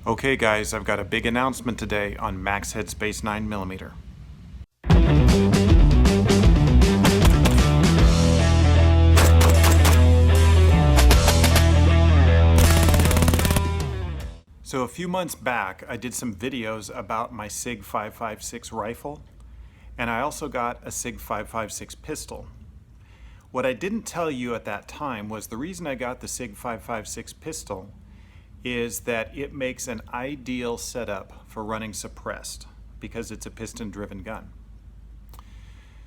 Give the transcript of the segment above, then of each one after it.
Okay guys, I've got a big announcement today on Max Headspace 9mm. So a few months back, I did some videos about my Sig556 rifle, and I also got a Sig556 pistol. What I didn't tell you at that time was the reason I got the Sig556 pistol is that it makes an ideal setup for running suppressed because it's a piston-driven gun.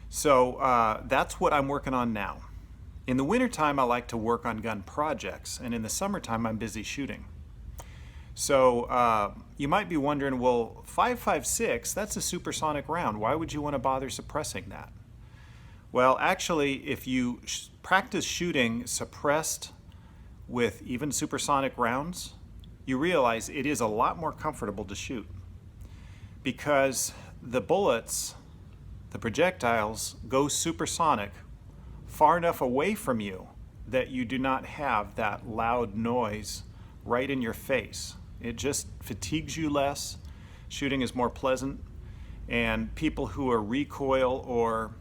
So that's what I'm working on now. In the wintertime, I like to work on gun projects, and in the summertime, I'm busy shooting. So you might be wondering, well, 5.56, that's a supersonic round. Why would you want to bother suppressing that? Well, actually, if you practice shooting suppressed with even supersonic rounds, you realize it is a lot more comfortable to shoot because the bullets, the projectiles, go supersonic far enough away from you that you do not have that loud noise right in your face. It just fatigues you less, shooting is more pleasant, and people who are recoil or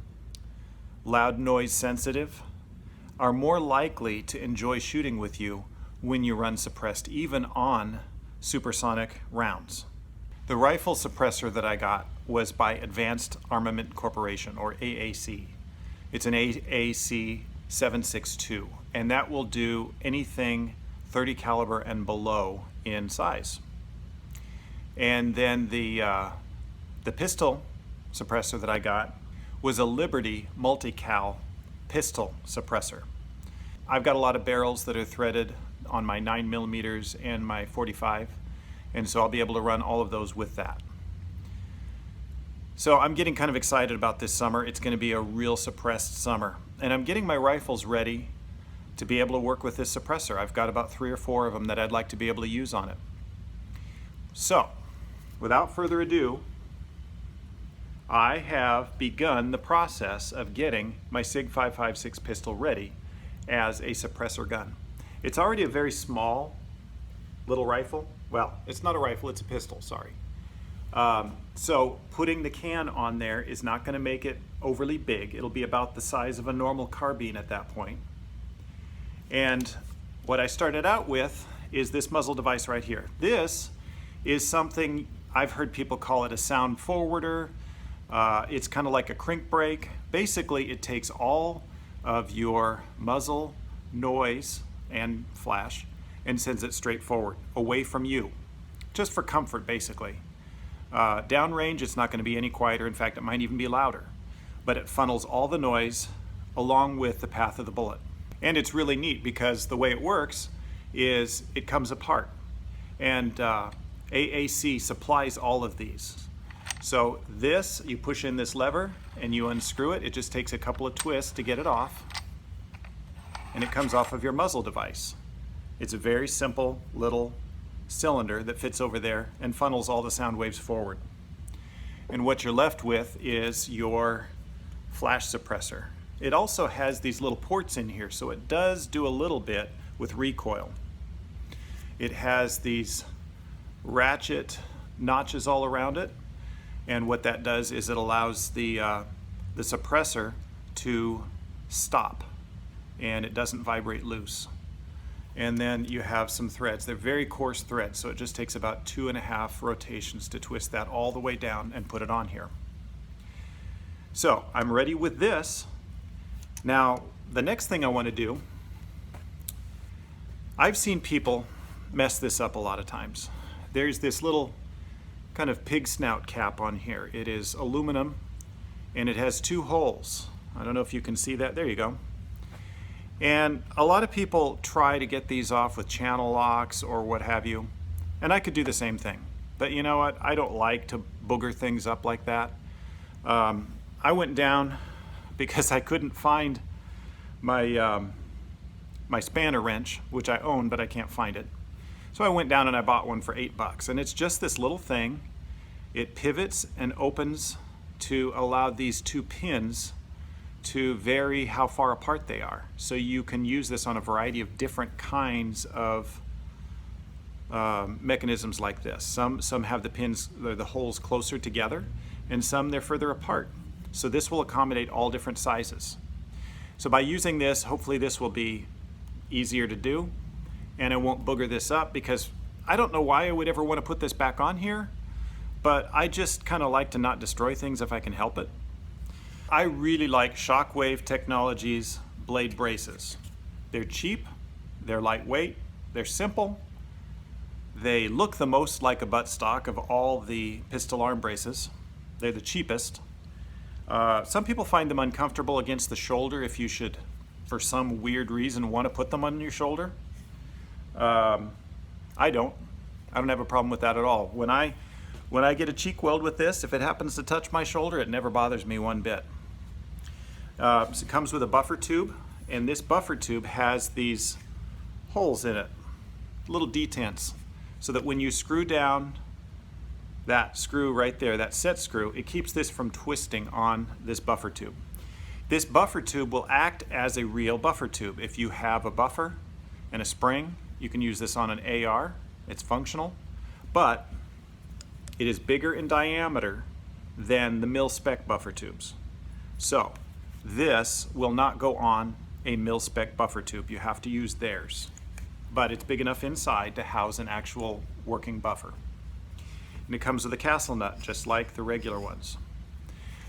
loud noise sensitive are more likely to enjoy shooting with you when you run suppressed, even on supersonic rounds. The rifle suppressor that I got was by Advanced Armament Corporation, or AAC. It's an AAC 7.62, and that will do anything 30 caliber and below in size. And then the pistol suppressor that I got was a Liberty multi-cal pistol suppressor. I've got a lot of barrels that are threaded on my 9mm and my 45, and so I'll be able to run all of those with that. So I'm getting kind of excited about this summer. It's going to be a real suppressed summer, and I'm getting my rifles ready to be able to work with this suppressor. I've got about 3 or 4 of them that I'd like to be able to use on it. So, without further ado, I have begun the process of getting my Sig556 pistol ready as a suppressor gun. It's already a very small little rifle. Well, it's not a rifle, it's a pistol, sorry. So putting the can on there is not going to make it overly big. It'll be about the size of a normal carbine at that point. And what I started out with is this muzzle device right here. This is something I've heard people call it a sound forwarder. It's kind of like a crank brake. Basically, it takes all of your muzzle noise and flash and sends it straight forward, away from you, just for comfort, basically. Downrange, it's not going to be any quieter. In fact, it might even be louder. But it funnels all the noise along with the path of the bullet. And it's really neat because the way it works is it comes apart. And AAC supplies all of these. So this, you push in this lever and you unscrew it. It just takes a couple of twists to get it off. And it comes off of your muzzle device. It's a very simple little cylinder that fits over there and funnels all the sound waves forward. And what you're left with is your flash suppressor. It also has these little ports in here, so it does do a little bit with recoil. It has these ratchet notches all around it, and what that does is it allows the suppressor to stop, and it doesn't vibrate loose. And then you have some threads. They're very coarse threads, so it just takes about 2.5 rotations to twist that all the way down and put it on here. So I'm ready with this. Now, the next thing I want to do, I've seen people mess this up a lot of times. There's this little kind of pig snout cap on here. It is aluminum and it has 2 holes. I don't know if you can see that. There you go. And a lot of people try to get these off with channel locks or what have you. And I could do the same thing. But you know what? I don't like to booger things up like that. I went down because I couldn't find my my spanner wrench, which I own, but I can't find it. So I went down and I bought one for $8, and it's just this little thing. It pivots and opens to allow these 2 pins to vary how far apart they are. So you can use this on a variety of different kinds of mechanisms like this. Some have the pins, the holes closer together, and some they're further apart. So this will accommodate all different sizes. So by using this, hopefully this will be easier to do, and it won't booger this up, because I don't know why I would ever want to put this back on here, but I just kind of like to not destroy things if I can help it. I really like Shockwave Technologies blade braces. They're cheap, they're lightweight, they're simple, they look the most like a buttstock of all the pistol arm braces. They're the cheapest. Some people find them uncomfortable against the shoulder if you should, for some weird reason, want to put them on your shoulder. I don't have a problem with that at all. When I get a cheek weld with this, if it happens to touch my shoulder, it never bothers me one bit. So it comes with a buffer tube, and this buffer tube has these holes in it, little detents, so that when you screw down that screw right there, that set screw, it keeps this from twisting on this buffer tube. This buffer tube will act as a real buffer tube. If you have a buffer and a spring, you can use this on an AR. It's functional, but it is bigger in diameter than the mil-spec buffer tubes. So this will not go on a mil-spec buffer tube. You have to use theirs, but it's big enough inside to house an actual working buffer. And it comes with a castle nut, just like the regular ones.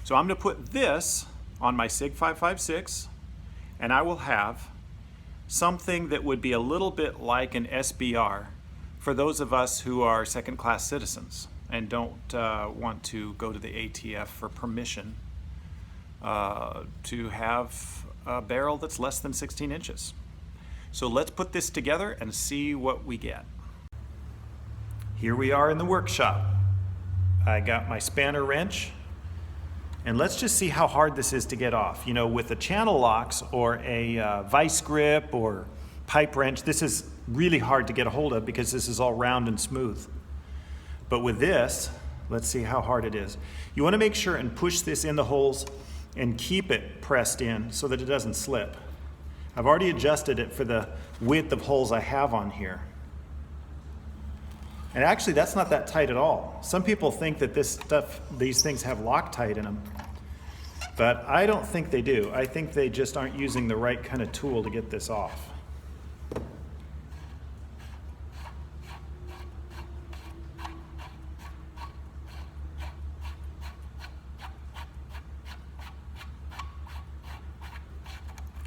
So I'm going to put this on my Sig556, and I will have something that would be a little bit like an SBR for those of us who are second-class citizens and don't want to go to the ATF for permission to have a barrel that's less than 16 inches. So let's put this together and see what we get. Here we are in the workshop. I got my spanner wrench, and let's just see how hard this is to get off. You know, with the channel locks or a vice grip or pipe wrench, this is really hard to get a hold of because this is all round and smooth. But with this, let's see how hard it is. You want to make sure and push this in the holes and keep it pressed in so that it doesn't slip. I've already adjusted it for the width of holes I have on here. And actually, that's not that tight at all. Some people think that these things have Loctite in them, but I don't think they do. I think they just aren't using the right kind of tool to get this off.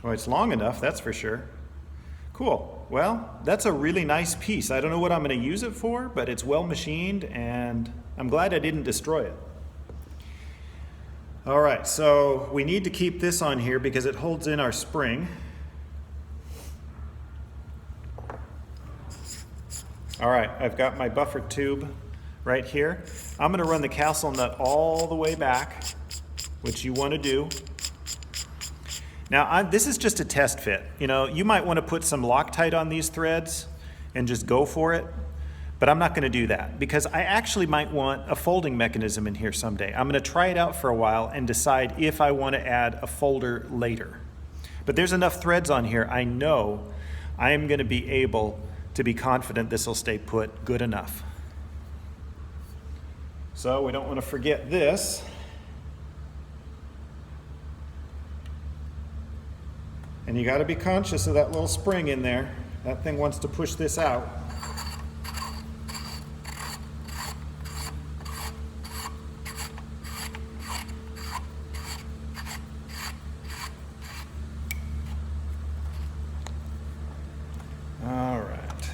Well, it's long enough, that's for sure. Cool. Well, that's a really nice piece. I don't know what I'm going to use it for, but it's well machined, and I'm glad I didn't destroy it. All right, so we need to keep this on here because it holds in our spring. All right, I've got my buffer tube right here. I'm going to run the castle nut all the way back, which you want to do. Now, this is just a test fit. You know, you might want to put some Loctite on these threads and just go for it, but I'm not going to do that because I actually might want a folding mechanism in here someday. I'm going to try it out for a while and decide if I want to add a folder later. But there's enough threads on here, I know I am going to be able to be confident this will stay put good enough. So we don't want to forget this. And you got to be conscious of that little spring in there. That thing wants to push this out. All right.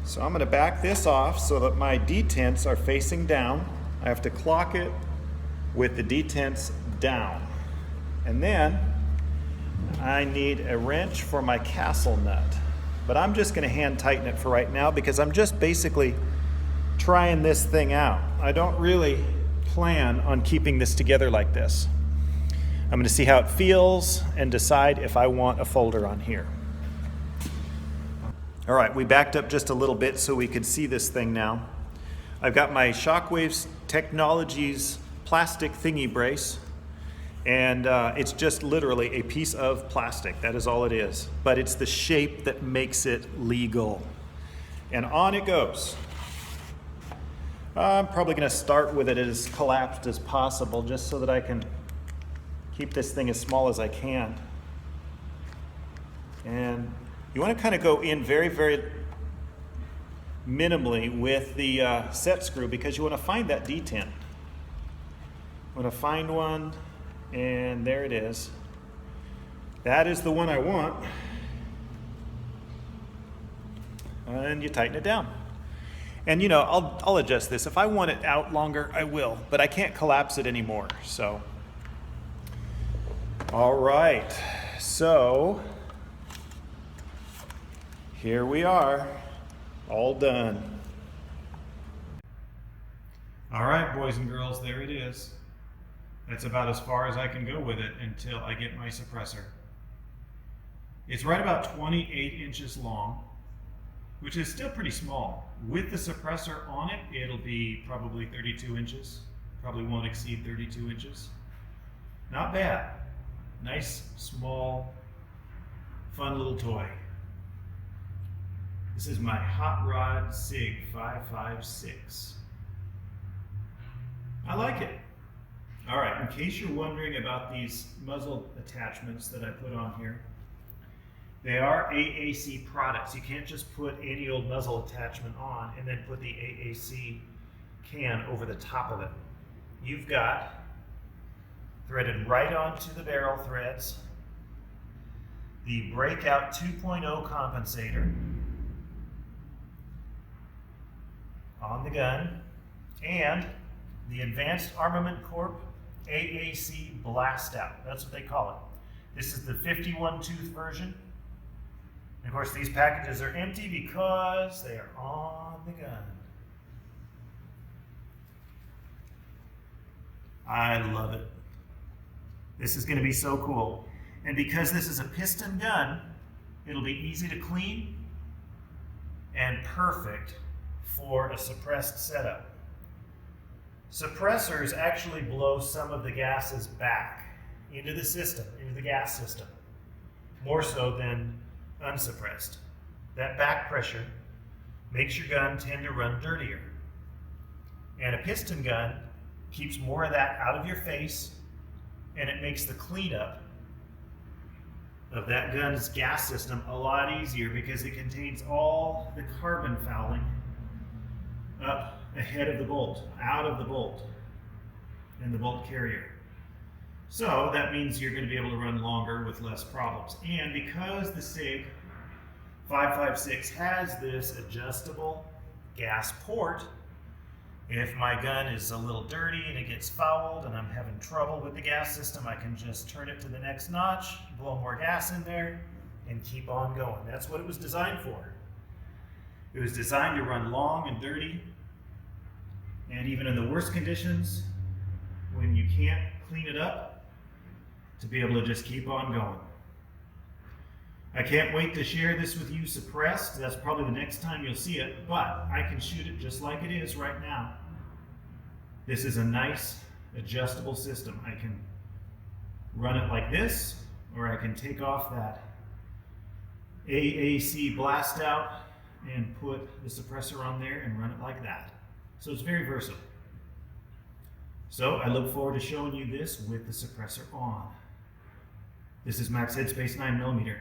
So I'm going to back this off so that my detents are facing down. I have to clock it with the detents down. And then I need a wrench for my castle nut. But I'm just going to hand tighten it for right now because I'm just basically trying this thing out. I don't really plan on keeping this together like this. I'm going to see how it feels and decide if I want a folder on here. All right, we backed up just a little bit so we could see this thing now. I've got my Shockwave Technologies plastic thingy brace. And it's just literally a piece of plastic. That is all it is. But it's the shape that makes it legal. And on it goes. I'm probably going to start with it as collapsed as possible just so that I can keep this thing as small as I can. And you want to kind of go in very, very minimally with the set screw because you want to find that detent. You want to find one, and there it is. That is the one I want. And you tighten it down. And you know, I'll adjust this. If I want it out longer, I will, but I can't collapse it anymore, so. All right, so here we are, all done. All right, boys and girls, there it is. That's about as far as I can go with it until I get my suppressor. It's right about 28 inches long, which is still pretty small. With the suppressor on it, it'll be probably 32 inches. Probably won't exceed 32 inches. Not bad. Nice, small, fun little toy. This is my Hot Rod Sig556. I like it. All right, in case you're wondering about these muzzle attachments that I put on here, they are AAC products. You can't just put any old muzzle attachment on and then put the AAC can over the top of it. You've got threaded right onto the barrel threads the Breakout 2.0 compensator on the gun and the Advanced Armament Corp AAC Blast Out. That's what they call it. This is the 51 tooth version. And of course, these packages are empty because they are on the gun. I love it. This is going to be so cool. And because this is a piston gun, it'll be easy to clean and perfect for a suppressed setup. Suppressors actually blow some of the gases back into the system, into the gas system, more so than unsuppressed. That back pressure makes your gun tend to run dirtier. And a piston gun keeps more of that out of your face, and it makes the cleanup of that gun's gas system a lot easier because it contains all the carbon fouling up ahead of the bolt, out of the bolt, and the bolt carrier. So that means you're going to be able to run longer with less problems. And because the Sig556 has this adjustable gas port, if my gun is a little dirty and it gets fouled and I'm having trouble with the gas system, I can just turn it to the next notch, blow more gas in there, and keep on going. That's what it was designed for. It was designed to run long and dirty, and even in the worst conditions, when you can't clean it up, to be able to just keep on going. I can't wait to share this with you suppressed. That's probably the next time you'll see it, but I can shoot it just like it is right now. This is a nice adjustable system. I can run it like this, or I can take off that AAC blast out and put the suppressor on there and run it like that. So it's very versatile. So I look forward to showing you this with the suppressor on. This is Max Headspace 9mm.